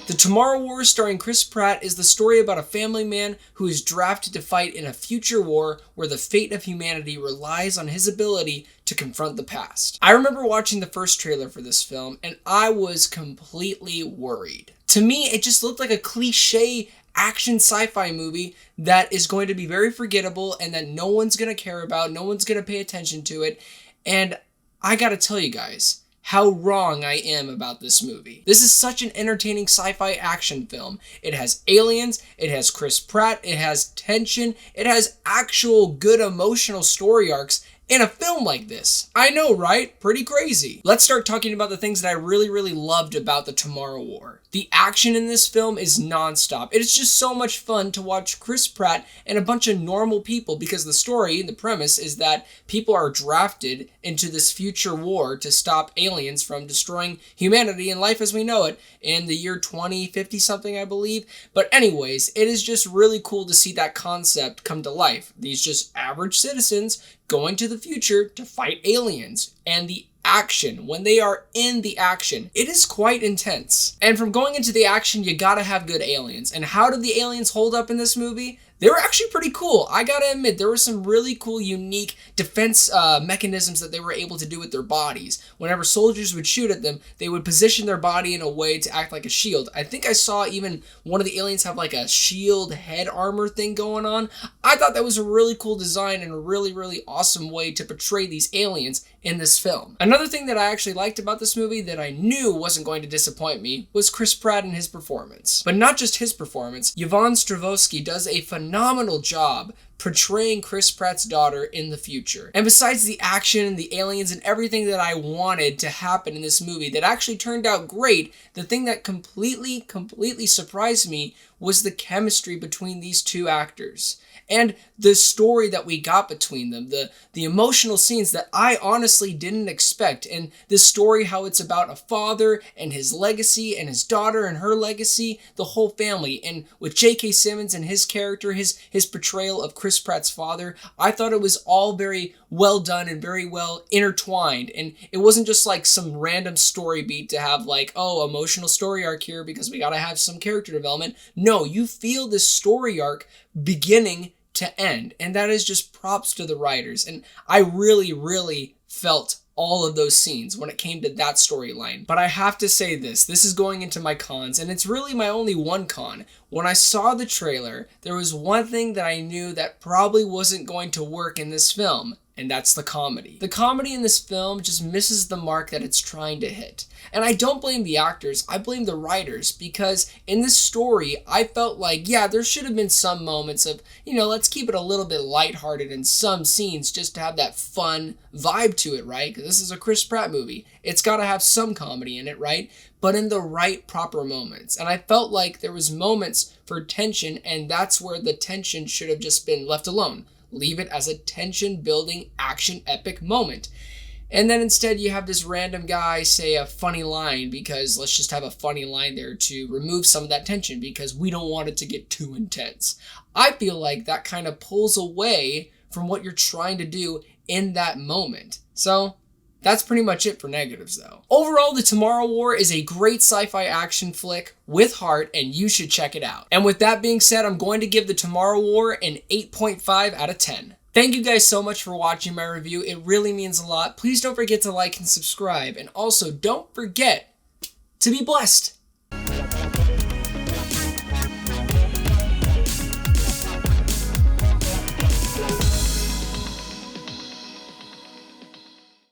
The Tomorrow War, starring Chris Pratt, is the story about a family man who is drafted to fight in a future war where the fate of humanity relies on his ability to confront the past. I remember watching the first trailer for this film, and I was completely worried. To me, it just looked like a cliche action sci-fi movie that is going to be very forgettable and that no one's going to care about, no one's going to pay attention to it, and I gotta tell you guys how wrong I am about this movie. This is such an entertaining sci-fi action film. It has aliens, it has Chris Pratt, it has tension, it has actual good emotional story arcs in a film like this. I know, right? Pretty crazy. Let's start talking about the things that I really loved about the Tomorrow War. The action in this film is nonstop. It is just so much fun to watch Chris Pratt and a bunch of normal people, because the story and the premise is that people are drafted into this future war to stop aliens from destroying humanity and life as we know it in the year 2050 something, I believe. But anyways, it is just really cool to see that concept come to life. These just average citizens going to the future to fight aliens, and the action, when they are in the action, it is quite intense. And from going into the action, you gotta have good aliens. And how did the aliens hold up in this movie? They were actually pretty cool. I gotta admit, there were some really cool, unique defense mechanisms that they were able to do with their bodies. Whenever soldiers would shoot at them, they would position their body in a way to act like a shield. I think I saw even one of the aliens have like a shield head armor thing going on. I thought that was a really cool design and a really awesome way to portray these aliens in this film. Another thing that I actually liked about this movie that I knew wasn't going to disappoint me was Chris Pratt and his performance. But not just his performance, Yvonne Strahovski does a phenomenal job portraying Chris Pratt's daughter in the future. And besides the action, the aliens, and everything that I wanted to happen in this movie that actually turned out great, the thing that completely surprised me was the chemistry between these two actors. And the story that we got between them, the emotional scenes that I honestly didn't expect. And this story, how it's about a father and his legacy and his daughter and her legacy, the whole family. And with J.K. Simmons and his character, his portrayal of Chris Pratt's father, I thought it was all very well done and very well intertwined. And it wasn't just like some random story beat to have like, oh, emotional story arc here because we gotta have some character development. No, you feel this story arc beginning to end, and that is just props to the writers. And I really felt all of those scenes when it came to that storyline. But I have to say this is going into my cons, and it's really my only one con. When I saw the trailer, there was one thing that I knew that probably wasn't going to work in this film, and that's the comedy. The comedy in this film just misses the mark that it's trying to hit. And I don't blame the actors, I blame the writers, because in this story, I felt like, yeah, there should have been some moments of, let's keep it a little bit lighthearted in some scenes just to have that fun vibe to it, right? Because this is a Chris Pratt movie. It's got to have some comedy in it, right? But in the right, proper moments. And I felt like there was moments for tension, and that's where the tension should have just been left alone. Leave it as a tension-building, action epic moment. And then instead you have this random guy say a funny line because let's just have a funny line there to remove some of that tension because we don't want it to get too intense. I feel like that kind of pulls away from what you're trying to do in that moment. So that's pretty much it for negatives though. Overall, The Tomorrow War is a great sci-fi action flick with heart, and you should check it out. And with that being said, I'm going to give The Tomorrow War an 8.5 out of 10. Thank you guys so much for watching my review. It really means a lot. Please don't forget to like and subscribe. And also, don't forget to be blessed.